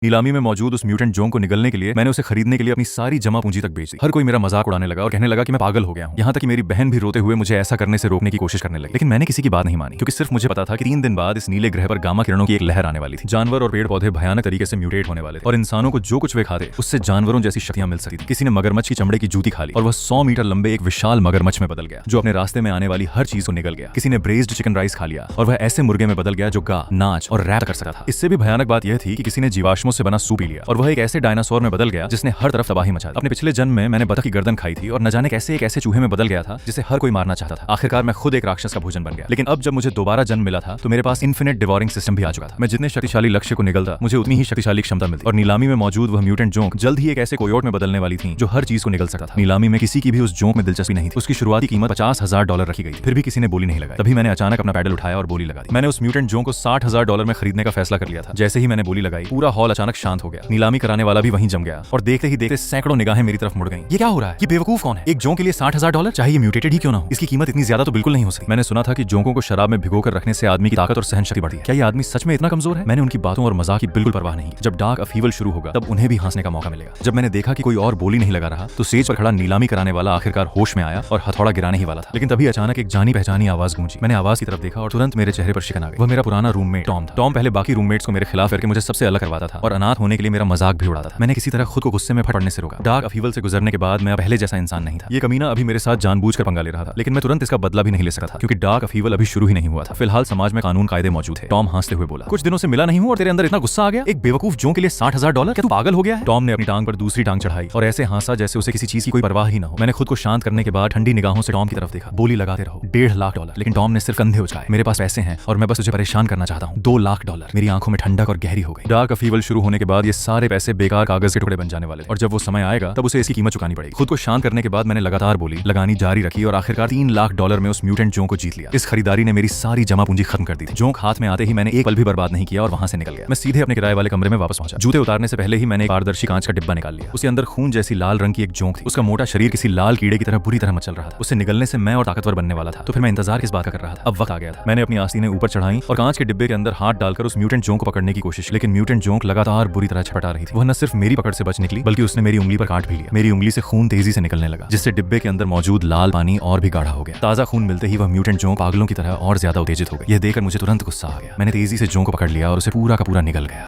नीलामी में मौजूद उस म्यूटेंट जोंग को निगलने के लिए मैंने उसे खरीदने के लिए अपनी सारी जमा पूंजी तक बेच दी। हर कोई मेरा मजाक उड़ाने लगा और कहने लगा कि मैं पागल हो गया हूं। यहाँ तक कि मेरी बहन भी रोते हुए मुझे ऐसा करने से रोकने की कोशिश करने लगी, लेकिन मैंने किसी की बात नहीं मानी, क्योंकि सिर्फ मुझे पता था कि 3 दिन बाद इस नीले ग्रह पर गामा किरणों की एक लहर आने वाली थी। जानवर और पेड़ पौधे भयानक तरीके से म्यूटेट होने वाले थे और इंसानों को जो कुछ वे खाते उससे जानवरों जैसी शक्तियां मिल सकती थी। किसी ने मगरमच्छ की चमड़े की जूती खा ली और वह 100 मीटर लंबे एक विशाल मगरमच्छ में बदल गया जो अपने रास्ते में आने वाली हर चीज को निगल गया। किसी ने ब्रेस्ड चिकन राइस खा लिया और वह ऐसे मुर्गे में बदल गया जो गा, नाच और रैप कर सकता था। इससे भी भयानक बात यह थी कि किसी ने जीवाश्मों से बना सूप पी लिया और वह एक ऐसे डायनासोर में बदल गया जिसने हर तरफ तबाही मचा दी। अपने पिछले जन्म में मैंने बतख की गर्दन खाई थी और न जाने कैसे एक ऐसे चूहे में बदल गया था जिसे हर कोई मारना चाहता था। आखिरकार मैं खुद एक राक्षस का भोजन बन गया। लेकिन अब जब मुझे दोबारा जन्म मिला था तो मेरे पास इन्फिनिट डिवोरिंग सिस्टम भी आ चुका था। मैं जितने शक्तिशाली लक्ष्य को निगलता मुझे उतनी ही शक्तिशाली क्षमता मिलती और नीलामी में मौजूद वह म्यूटेंट जोंक जल्द ही एक ऐसे कोयोट में बदलने वाली थी जो हर चीज को निगल सकता था। नीलामी में किसी की भी उस जोंक में दिलचस्पी नहीं थी। उसकी शुरुआती कीमत $50,000 रखी गई, फिर भी किसी ने बोली नहीं लगाई। तभी मैंने अचानक अपना पैडल उठाया और बोली लगा दी। मैंने उस म्यूटेंट जोंक को $60,000 में खरीदने का फैसला कर लिया था। जैसे ही मैंने बोली लगाई पूरा हॉल अचानक शांत हो गया। नीलामी कराने वाला भी वहीं जम गया और देखते ही देखते सैकड़ों निगाहें मेरी तरफ मुड़ गईं। ये क्या हो रहा है? ये बेवकूफ कौन है? एक जोंक के लिए $60,000? चाहे ये म्यूटेटेड ही क्यों ना हो, इसकी कीमत इतनी ज्यादा तो बिल्कुल नहीं हो सकती। मैंने सुना था कि जोंकों को शराब में भिगोकर रखने से आदमी की ताकत और सहनशक्ति बढ़ती है। क्या ये आदमी सच में इतना कमजोर है? मैंने उनकी बातों और मजाक की बिल्कुल परवाह नहीं की। जब डार्क अपहीवल शुरू होगा तब उन्हें भी हंसने का मौका मिलेगा। जब मैंने देखा कि कोई और बोली नहीं लगा रहा तो स्टेज पर खड़ा नीलामी कराने वाला आखिरकार होश में आया और हथौड़ा गिराने ही वाला था। लेकिन तभी अचानक एक जानी पहचानी आवाज गूंजी। मैंने आवाज की तरफ देखा और तुरंत मेरे चेहरे पर शिकन आ गई। वह मेरा पुराना रूममेट टॉम था। टॉम पहले बाकी रूममेट्स को मेरे खिलाफ करके मुझे सबसे अलग करवाता था और अनाथ होने के लिए मेरा मजाक भी उड़ाता था। मैंने किसी तरह खुद को गुस्से में फट पड़ने से रोका। डार्क अपहीवल से गुजरने के बाद मैं पहले जैसा इंसान नहीं था। ये कमीना अभी मेरे साथ जानबूझकर पंगा ले रहा था, लेकिन मैं तुरंत इसका बदला भी नहीं ले सकता था क्योंकि डार्क अपहीवल अभी शुरू ही नहीं हुआ था। फिलहाल समाज में कानून कायदे मौजूद थे। टॉम हंसते हुए बोला, कुछ दिनों से मिला नहीं हूं और तेरे अंदर इतना गुस्सा आ गया? एक बेवकूफ जोंक के लिए $60,000? क्या तू पागल हो गया है? टॉम ने अपनी टांग पर दूसरी टांग चढ़ाई और ऐसे हंसा जैसे उसे किसी चीज की कोई परवाह ही न हो। मैंने खुद को शांत करने के बाद ठंडी निगाहों से टॉम की तरफ देखा। बोली लगाते रहो, $1.5 लाख। लेकिन टॉम ने सिर्फ कंधे उचकाए। मेरे पास पैसे हैं और मैं बस तुझे परेशान करना चाहता हूँ। $2 लाख। मेरी आंखों में ठंडक और गहरी हो गई। डार्क अपहीवल शुरू होने के बाद ये सारे पैसे बेकार कागज के टुकड़े बन जाने वाले और जब वो समय आएगा तब उसे इसकी कीमत चुकानी पड़ेगी। खुद को शांत करने के बाद मैंने लगातार बोली लगानी जारी रखी और आखिरकार $3 लाख में उस म्यूटेंट जोंक को जीत लिया। इस खरीदारी ने मेरी सारी जमा पूंजी खत्म कर दी थी। जोंक हाथ में आते ही मैंने एक पल भी बर्बाद नहीं किया और वहां से निकल गया। मैं सीधे अपने किराए वाले कमरे में वापस पहुंचा। जूते उतारने से पहले ही मैंने एक पारदर्शी कांच का डिब्बा निकाल लिया। उसके अंदर खून जैसी लाल रंग की एक जोंक थी। उसका मोटा शरीर किसी लाल कीड़े की तरह बुरी तरह मचल रहा था। उससे निकलने से मैं और ताकतवर बनने वाला था। तो फिर मैं इंतजार किस बात का कर रहा था? अब वक्त आ गया था। मैंने अपनी आस्तीनें ऊपर चढ़ाई और कांच के डिब्बे के अंदर हाथ डालकर उस म्यूटेंट जोंक को पकड़ने की कोशिश, लेकिन म्यूटेंट जोंक लगातार बुरी तरह छटपटा रही थी। वह न सिर्फ मेरी पकड़ से बच निकली बल्कि उसने मेरी उंगली पर काट भी लिया। मेरी उंगली से खून तेजी से निकलने लगा जिससे डिब्बे के अंदर मौजूद लाल पानी और भी गाढ़ा हो गया। ताजा खून मिलते ही वह म्यूटेंट जोंक पागलों की तरह और ज्यादा उत्तेजित हो गई। यह देखकर मुझे तुरंत गुस्सा आ गया। मैंने तेजी से जोंक को पकड़ लिया और उसे पूरा का पूरा निगल गया।